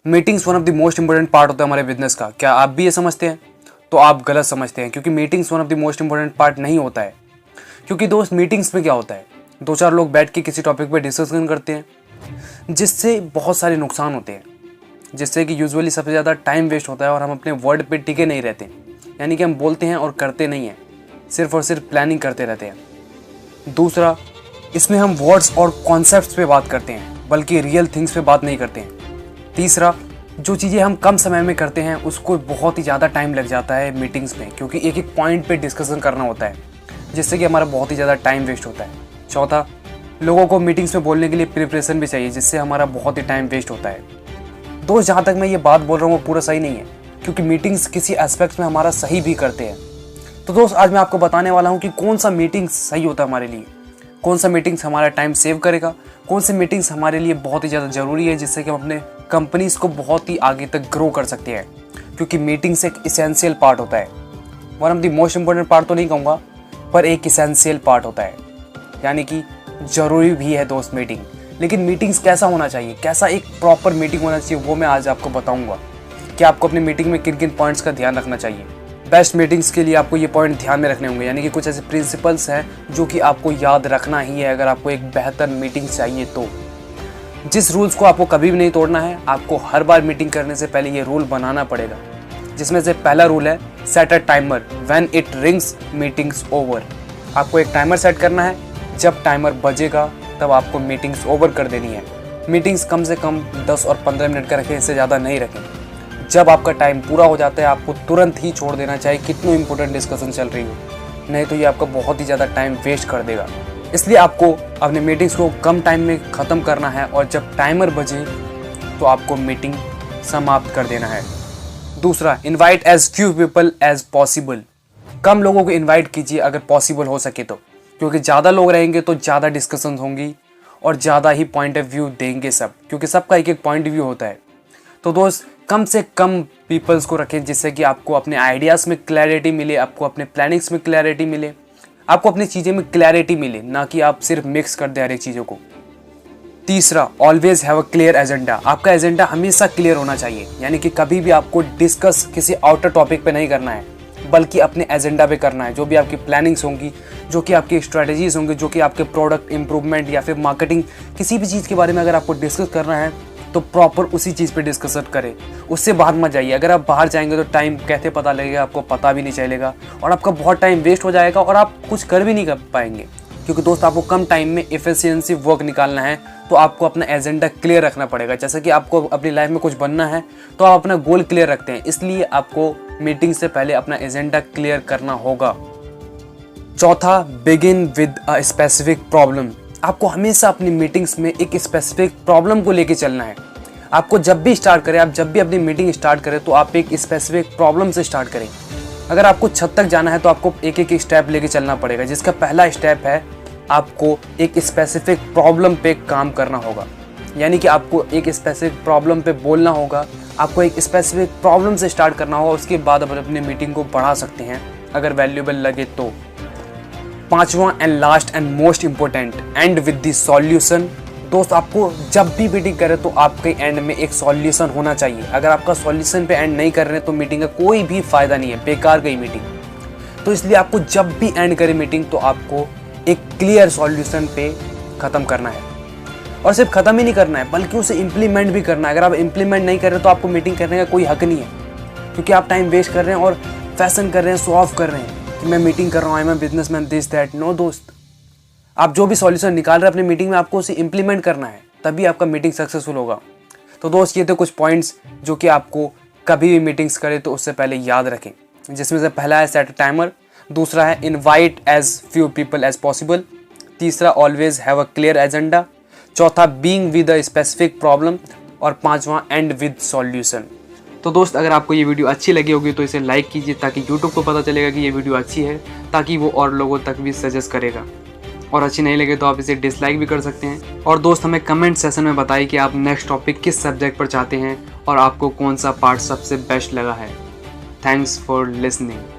Meetings one of the most important part होता है हमारे बिजनेस का। क्या आप भी ये समझते हैं? तो आप गलत समझते हैं, क्योंकि meetings one of the most important part नहीं होता है। क्योंकि दोस्त, मीटिंग्स में क्या होता है, 2-4 लोग बैठ के किसी टॉपिक पे डिस्कशन करते हैं, जिससे बहुत सारे नुकसान होते हैं, जिससे कि यूजुअली सबसे ज़्यादा टाइम वेस्ट होता है और हम अपने वर्ड पे टिके नहीं रहते। यानी कि हम बोलते हैं और करते नहीं हैं, सिर्फ और सिर्फ प्लानिंग करते रहते हैं। दूसरा, इसमें हम वर्ड्स और कॉन्सेप्ट्स पे बात करते हैं, बल्कि रियल थिंग्स पे बात नहीं करते हैं। तीसरा, जो चीज़ें हम कम समय में करते हैं उसको बहुत ही ज़्यादा टाइम लग जाता है मीटिंग्स में, क्योंकि एक एक पॉइंट पे डिस्कशन करना होता है, जिससे कि हमारा बहुत ही ज़्यादा टाइम वेस्ट होता है। चौथा, लोगों को मीटिंग्स में बोलने के लिए प्रिपरेशन भी चाहिए, जिससे हमारा बहुत ही टाइम वेस्ट होता है। दोस्त, जहाँ तक मैं ये बात बोल रहा हूँ वो पूरा सही नहीं है, क्योंकि मीटिंग्स किसी एस्पेक्ट्स में हमारा सही भी करते हैं। तो दोस्त, आज मैं आपको बताने वाला हूँ कि कौन सा मीटिंग्स सही होता है हमारे लिए, कौन सा मीटिंग्स हमारा टाइम सेव करेगा, कौन सी मीटिंग्स हमारे लिए बहुत ही ज़्यादा ज़रूरी है, जिससे कि हम अपने कंपनीज को बहुत ही आगे तक ग्रो कर सकते हैं। क्योंकि मीटिंग्स एक इसेंशियल पार्ट होता है, one of the most important part तो नहीं कहूँगा, पर एक इसेंशियल पार्ट होता है, यानी कि ज़रूरी भी है दोस्त मीटिंग। लेकिन मीटिंग्स कैसा होना चाहिए, कैसा एक प्रॉपर मीटिंग होना चाहिए, वो मैं आज आपको बताऊँगा कि आपको अपनी मीटिंग में किन किन पॉइंट्स का ध्यान रखना चाहिए। बेस्ट मीटिंग्स के लिए आपको ये पॉइंट ध्यान में रखने होंगे, यानी कि कुछ ऐसे प्रिंसिपल्स हैं जो कि आपको याद रखना ही है अगर आपको एक बेहतर मीटिंग चाहिए तो। जिस रूल्स को आपको कभी भी नहीं तोड़ना है, आपको हर बार मीटिंग करने से पहले ये रूल बनाना पड़ेगा, जिसमें से पहला रूल है set a timer when it rings meetings over. आपको एक टाइमर सेट करना है, जब टाइमर बजेगा तब आपको मीटिंग्स ओवर कर देनी है। मीटिंग्स कम से कम 10 और 15 मिनट का रखें, इससे ज़्यादा नहीं रखें। जब आपका टाइम पूरा हो जाता है आपको तुरंत ही छोड़ देना चाहिए, कितनी इंपॉर्टेंट डिस्कशन चल रही हो, नहीं तो ये आपका बहुत ही ज़्यादा टाइम वेस्ट कर देगा। इसलिए आपको अपने मीटिंग्स को कम टाइम में ख़त्म करना है और जब टाइमर बजे तो आपको मीटिंग समाप्त कर देना है। दूसरा, invite as few people as possible. कम लोगों को इन्वाइट कीजिए अगर पॉसिबल हो सके तो, क्योंकि ज़्यादा लोग रहेंगे तो ज़्यादा डिस्कशन होंगी और ज़्यादा ही पॉइंट ऑफ व्यू देंगे सब, क्योंकि सबका एक एक पॉइंट ऑफ व्यू होता है। तो दोस्त, कम से कम पीपल्स को रखें, जिससे कि आपको अपने आइडियाज़ में क्लैरिटी मिले, आपको अपने प्लानिंग्स में क्लैरिटी मिले, आपको अपनी चीज़ें में क्लैरिटी मिले, ना कि आप सिर्फ मिक्स कर दें हर एक चीज़ों को। तीसरा, always have a clear agenda. आपका एजेंडा हमेशा क्लियर होना चाहिए, यानी कि कभी भी आपको डिस्कस किसी आउटर टॉपिक पे नहीं करना है, बल्कि अपने एजेंडा पे करना है। जो भी आपकी प्लानिंग्स होंगी, जो कि आपकी स्ट्रेटजीज होंगी, जो कि आपके प्रोडक्ट इंप्रूवमेंट या फिर मार्केटिंग, किसी भी चीज़ के बारे में अगर आपको डिस्कस करना है तो प्रॉपर उसी चीज़ पे डिस्कशन करें, उससे बाहर मत जाइए। अगर आप बाहर जाएंगे तो टाइम कैसे पता लगेगा, आपको पता भी नहीं चलेगा और आपका बहुत टाइम वेस्ट हो जाएगा और आप कुछ कर भी नहीं कर पाएंगे। क्योंकि दोस्त, आपको कम टाइम में एफिशिएंसी वर्क निकालना है तो आपको अपना एजेंडा क्लियर रखना पड़ेगा। जैसे कि आपको अपनी लाइफ में कुछ बनना है तो आप अपना गोल क्लियर रखते हैं, इसलिए आपको मीटिंग से पहले अपना एजेंडा क्लियर करना होगा। चौथा, begin with a specific problem. आपको हमेशा अपनी मीटिंग्स में एक स्पेसिफिक प्रॉब्लम को लेके चलना है। आपको जब भी स्टार्ट करें, आप जब भी अपनी मीटिंग स्टार्ट करें तो आप एक स्पेसिफिक प्रॉब्लम से स्टार्ट करें। अगर आपको छत तक जाना है तो आपको एक एक स्टेप लेके चलना पड़ेगा, जिसका पहला स्टेप है आपको एक स्पेसिफिक प्रॉब्लम पे काम करना होगा, यानी कि आपको एक स्पेसिफिक प्रॉब्लम पे बोलना होगा, आपको एक स्पेसिफिक प्रॉब्लम से स्टार्ट करना होगा, उसके बाद आप अपनी मीटिंग को बढ़ा सकते हैं अगर वैल्यूएबल लगे तो। पांचवा and last and most important, and with the solution. दोस्त, आपको जब भी मीटिंग करें तो आपके एंड में एक सॉल्यूशन होना चाहिए। अगर आपका सॉल्यूशन पे एंड नहीं कर रहे तो मीटिंग का कोई भी फायदा नहीं है, बेकार गई मीटिंग। तो इसलिए आपको जब भी एंड करें मीटिंग तो आपको एक क्लियर सॉल्यूशन पे ख़त्म करना है, और सिर्फ ख़त्म ही नहीं करना है बल्कि उसे इम्प्लीमेंट भी करना है। अगर आप इम्प्लीमेंट नहीं कर रहे तो आपको मीटिंग करने का कोई हक नहीं है, क्योंकि आप टाइम वेस्ट कर रहे हैं और फैशन कर रहे हैं, शो ऑफ कर रहे हैं कि मैं मीटिंग कर रहा हूँ, I am businessman, this that. No दोस्त, आप जो भी सॉल्यूशन निकाल रहे हैं अपनी मीटिंग में आपको उसे इम्प्लीमेंट करना है, तभी आपका मीटिंग सक्सेसफुल होगा। तो दोस्त, ये थे कुछ पॉइंट्स जो कि आपको कभी भी मीटिंग्स करें तो उससे पहले याद रखें, जिसमें से पहला है सेट टाइमर, दूसरा है invite as few people as possible, तीसरा always have a clear agenda, चौथा being with a specific problem, और पांचवा एंड विद सॉल्यूशन। तो दोस्त, अगर आपको ये वीडियो अच्छी लगी होगी तो इसे लाइक कीजिए, ताकि यूट्यूब को पता चलेगा कि ये वीडियो अच्छी है, ताकि वो और लोगों तक भी सजेस्ट करेगा। और अच्छी नहीं लगे तो आप इसे डिसलाइक भी कर सकते हैं। और दोस्त, हमें कमेंट सेशन में बताइए कि आप नेक्स्ट टॉपिक किस सब्जेक्ट पर चाहते हैं और आपको कौन सा पार्ट सबसे बेस्ट लगा है। Thanks for listening.